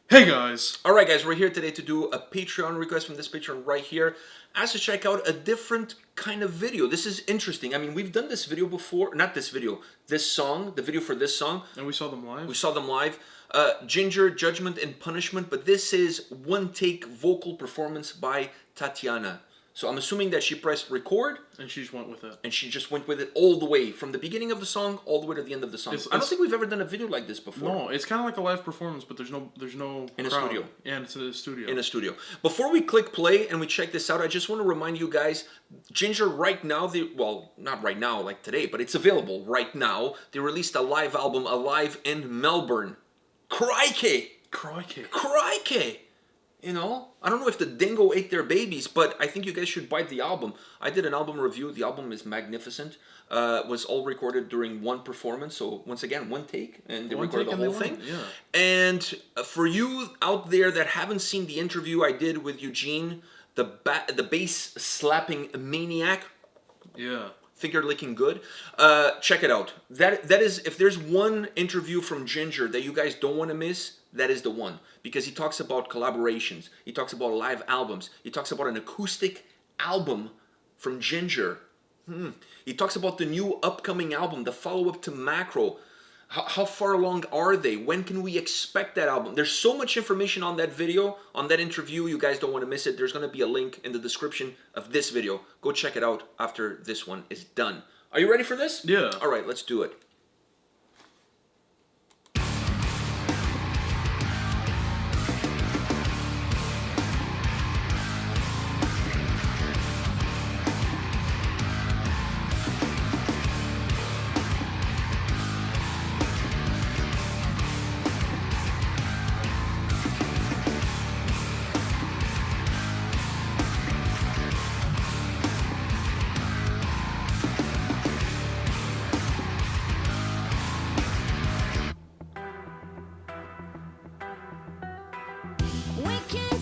Hey guys! Alright guys, we're here today to do a Patreon request from this Patreon right here. Asked to check out a different kind of video. This is interesting. I mean, we've done this video before. Not this video. This song. The video for this song. And we saw them live? We saw them live. Jinjer, Judgement, and Punishment. But this is one take vocal performance by Tatiana. So I'm assuming that she pressed record. And she just went with it. And she just went with it all the way. From the beginning of the song, all the way to the end of the song. I don't think we've ever done a video like this before. No, it's kind of like a live performance, but there's no in a crowd. studio. Yeah, and it's in a studio. In a studio. Before we click play and we check this out, I just want to remind you guys, Jinjer right now, well, not right now, like today, but it's available right now. They released a live album, Alive in Melbourne. Crikey! Crikey. Crikey! You know, I don't know if the dingo ate their babies, but I think you guys should buy the album. I did an album review. The album is magnificent. It was all recorded during one performance. So once again, one take, and they recorded the whole thing. Yeah. And for you out there that haven't seen the interview I did with Eugene, the bass slapping maniac. Yeah. Finger licking good. Check it out. That is, if there's one interview from Jinjer that you guys don't want to miss, that is the one, because he talks about collaborations, he talks about live albums, he talks about an acoustic album from Jinjer. He talks about the new upcoming album, the follow-up to Macro. How far along are they? When can we expect that album? There's so much information on that video, on that interview. You guys don't want to miss it. There's going to be a link in the description of this video. Go check it out after this one is done. Are you ready for this? Yeah. All right, let's do it.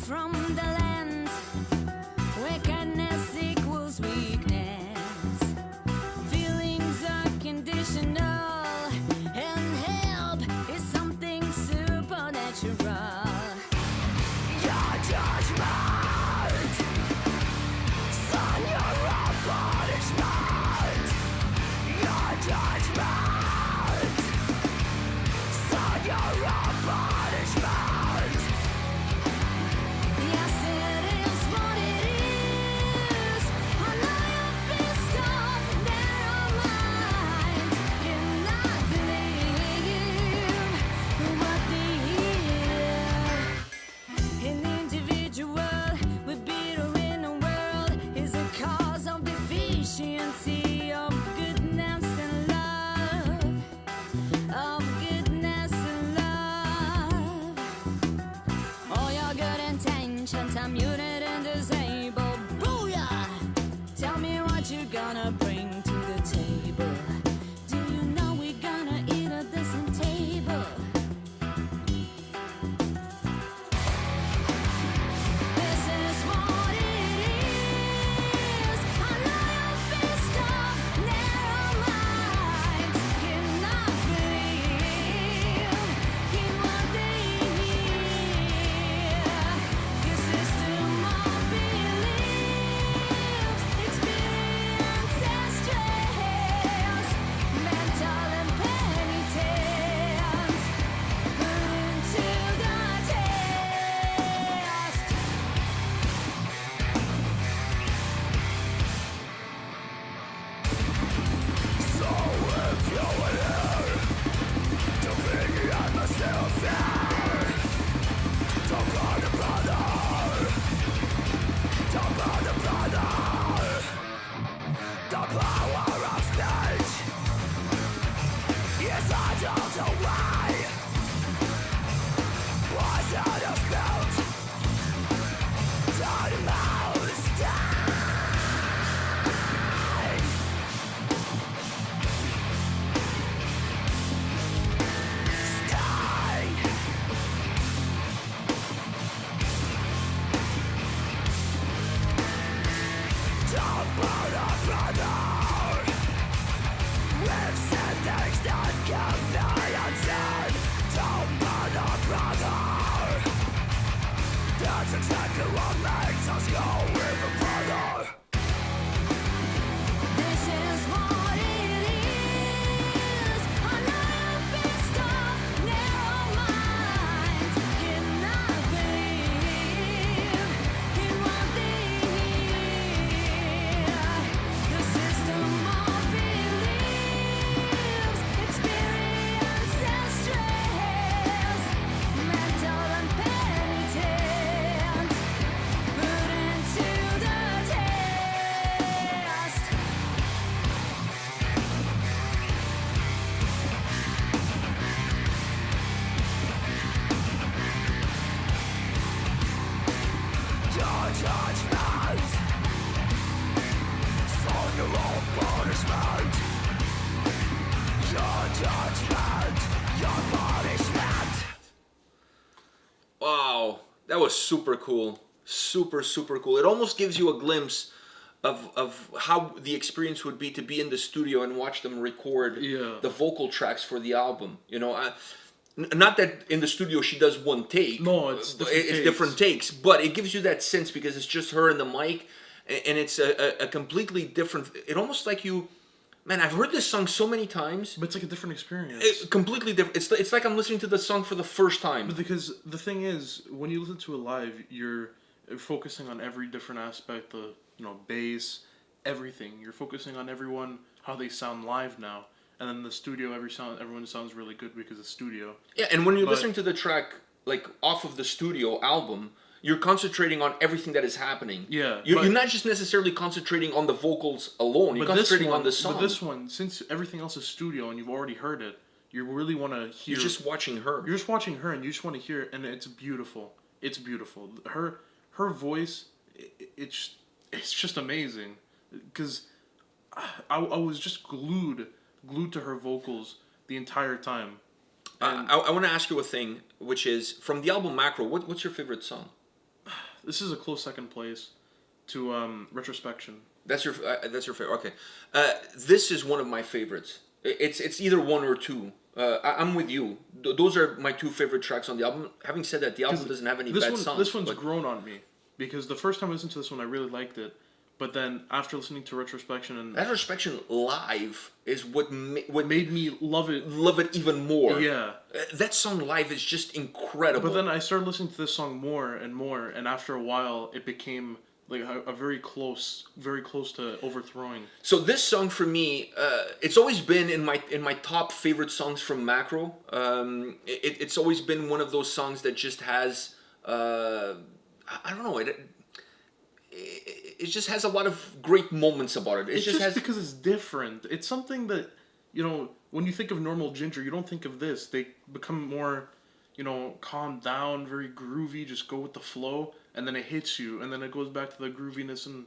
From the land where kindness equals weakness, feelings are conditional, and help is something supernatural. Your judgment, son, you're a punishment. Your judgment, son, you're a punishment. Deficiency of goodness and love, of goodness and love. All your good intentions are muted and disabled. Booyah! Tell me what you're gonna bring to the table. Do you know we're gonna eat at the same table? This is what it is. I know you're pissed off, narrow minds cannot believe in what they hear. Your system of beliefs, experiences, stress, mental impenitence, put into the test. So if you're here to be on myself there, talk about the brother, talk about the brother, the power of stage. Yes, I don't know why. Was out of belt, the mouse died. Stay. Talk about a brother. Wow, that was super cool. Super cool. It almost gives you a glimpse of how the experience would be to be in the studio and watch them record the vocal tracks for the album. You know, not that in the studio she does one take. No, it's different takes, but it gives you that sense because it's just her and the mic, and it's a completely different. It almost like you. Man, I've heard this song so many times. But it's like a different experience. It's completely different. It's like I'm listening to the song for the first time. But because the thing is, when you listen to it live, you're focusing on every different aspect, the bass, everything. You're focusing on everyone, how they sound live now. And then the studio, everyone sounds really good because it's studio. Yeah, and when you're listening to the track like off of the studio album, you're concentrating on everything that is happening. Yeah. You're not just necessarily concentrating on the vocals alone. You're concentrating on the song. But this one, since everything else is studio and you've already heard it, you really want to hear... You're just watching her. You're just watching her and you just want to hear it, and it's beautiful. It's beautiful. Her voice, it's just amazing. Because I was just glued to her vocals the entire time. I want to ask you a thing, which is, from the album Macro, what's your favorite song? This is a close second place to Retrospection. That's your favorite. Okay, this is one of my favorites. It's either one or two. I'm with you. Those are my two favorite tracks on the album. Having said that, the album doesn't have any bad songs. This one's grown on me because the first time I listened to this one, I really liked it. But then after listening to Retrospection and Retrospection live is what made me love it even more. Yeah, that song live is just incredible. But then I started listening to this song more and more, and after a while, it became like a very close to overthrowing. So this song for me, it's always been in my top favorite songs from Macro. It's always been one of those songs that just has I don't know it just has a lot of great moments about it. It's just because it's different. It's something that, when you think of normal Jinjer, you don't think of this. They become more, calm down, very groovy, just go with the flow, and then it hits you, and then it goes back to the grooviness and,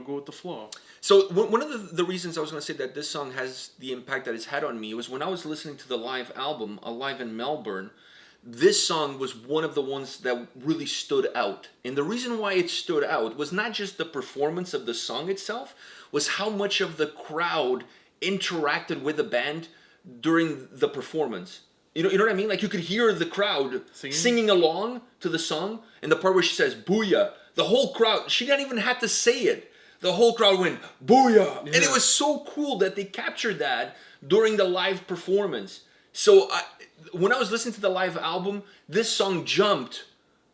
go with the flow. So one of the reasons I was going to say that this song has the impact that it's had on me was when I was listening to the live album, Alive in Melbourne. This song was one of the ones that really stood out. And the reason why it stood out was not just the performance of the song itself, was how much of the crowd interacted with the band during the performance. You know what I mean? Like, you could hear the crowd singing along to the song, and the part where she says, "Booyah," the whole crowd, she didn't even have to say it. The whole crowd went, "Booyah!" Yeah. And it was so cool that they captured that during the live performance. So when I was listening to the live album, this song jumped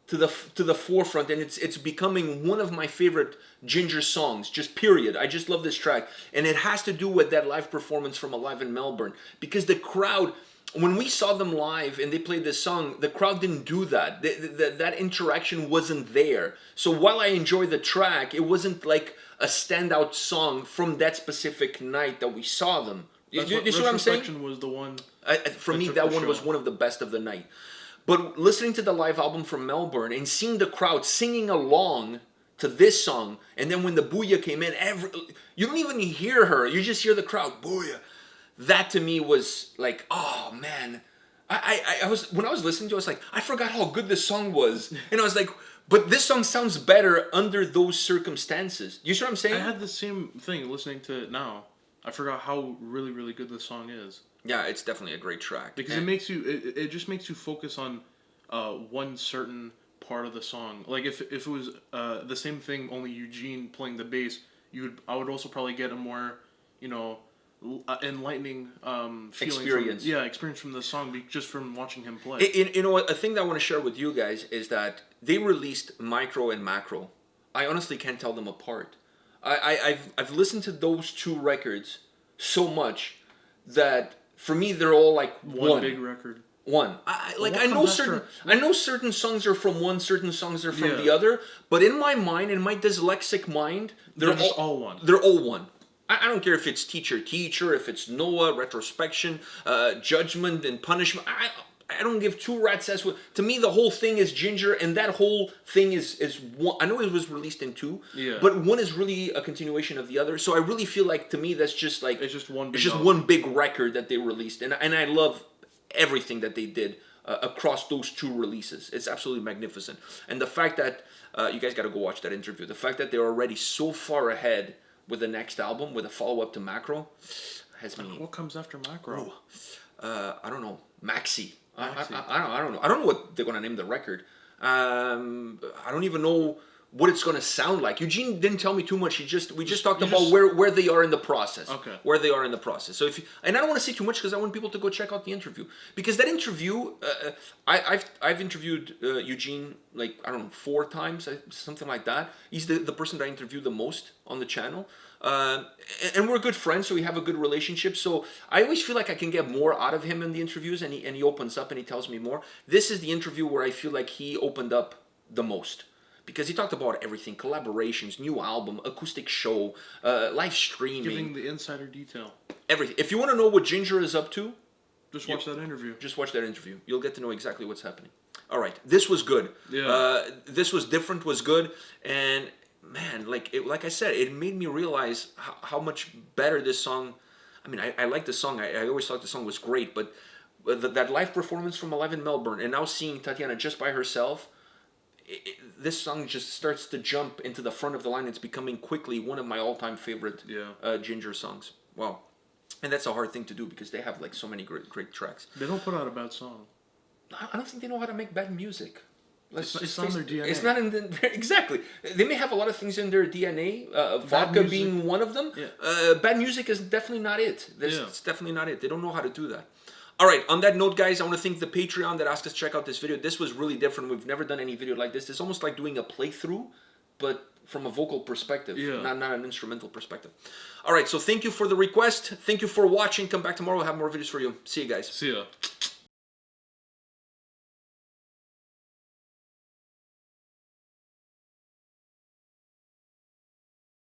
to the forefront, and it's becoming one of my favorite Jinjer songs, just period. I just love this track, and it has to do with that live performance from Alive in Melbourne, because the crowd, when we saw them live and they played this song, the crowd didn't do that. That interaction wasn't there. So while I enjoy the track, it wasn't like a standout song from that specific night that we saw them. You see what I'm saying? Retrospection was the one. For me, that one was one of the best of the night. But listening to the live album from Melbourne and seeing the crowd singing along to this song, and then when the Booyah came in, you don't even hear her. You just hear the crowd, Booyah. That to me was like, oh man. I was, when I was listening to it, I was like, I forgot how good this song was. And I was like, but this song sounds better under those circumstances. You see what I'm saying? I had the same thing listening to it now. I forgot how really, really good this song is. Yeah, it's definitely a great track. Because it just makes you focus on one certain part of the song. Like if it was the same thing, only Eugene playing the bass, I would also probably get a more, enlightening feeling experience from the song just from watching him play. A thing that I want to share with you guys is that they released Micro and Macro. I honestly can't tell them apart. I've listened to those two records so much that for me they're all like one big record. One. I know certain songs are from one, certain songs are from the other, but in my mind, in my dyslexic mind, they're just all one. They're all one. I don't care if it's teacher, if it's Noah, Retrospection, Judgement, and Punishment. I don't give two rat's ass. To me, the whole thing is Jinjer, and that whole thing is one. I know it was released in two, but one is really a continuation of the other. So I really feel like, to me, that's just like it's just one. It's just one big record that they released, and I love everything that they did across those two releases. It's absolutely magnificent, and the fact that you guys got to go watch that interview. The fact that they're already so far ahead with the next album, with a follow up to Macro, has me. What comes after Macro? I don't know. Maxi. Maxi. I don't know. I don't know what they're gonna name the record. I don't even know what it's gonna sound like. Eugene didn't tell me too much. We just talked about where they are in the process. Okay. Where they are in the process. So and I don't want to say too much because I want people to go check out the interview, because that interview, I've interviewed Eugene like, I don't know, 4 times, something like that. He's the person that I interview the most on the channel. And we're good friends, so we have a good relationship. So I always feel like I can get more out of him in the interviews, and he opens up and he tells me more. This is the interview where I feel like he opened up the most, because he talked about everything: collaborations, new album, acoustic show, live streaming, Giving the insider detail. everything. If you want to know what Jinjer is up to, just watch that interview. Just watch that interview. You'll get to know exactly what's happening. All right, this was good. Yeah. This was different. Was good. And man, like I said, it made me realize how much better this song. I mean, I like the song. I always thought the song was great, but that live performance from Alive in Melbourne, and now seeing Tatiana just by herself, this song just starts to jump into the front of the line. It's becoming quickly one of my all-time favorite Jinjer songs. Wow. And that's a hard thing to do, because they have like so many great tracks. They don't put out a bad song. I don't think they know how to make bad music. It's not in their DNA. It's not in exactly. They may have a lot of things in their DNA, vodka being one of them. Yeah. Bad music is definitely not it. It's definitely not it. They don't know how to do that. All right, on that note, guys, I want to thank the Patreon that asked us to check out this video. This was really different. We've never done any video like this. It's almost like doing a playthrough, but from a vocal perspective, not an instrumental perspective. All right, so thank you for the request. Thank you for watching. Come back tomorrow. We'll have more videos for you. See you guys. See ya.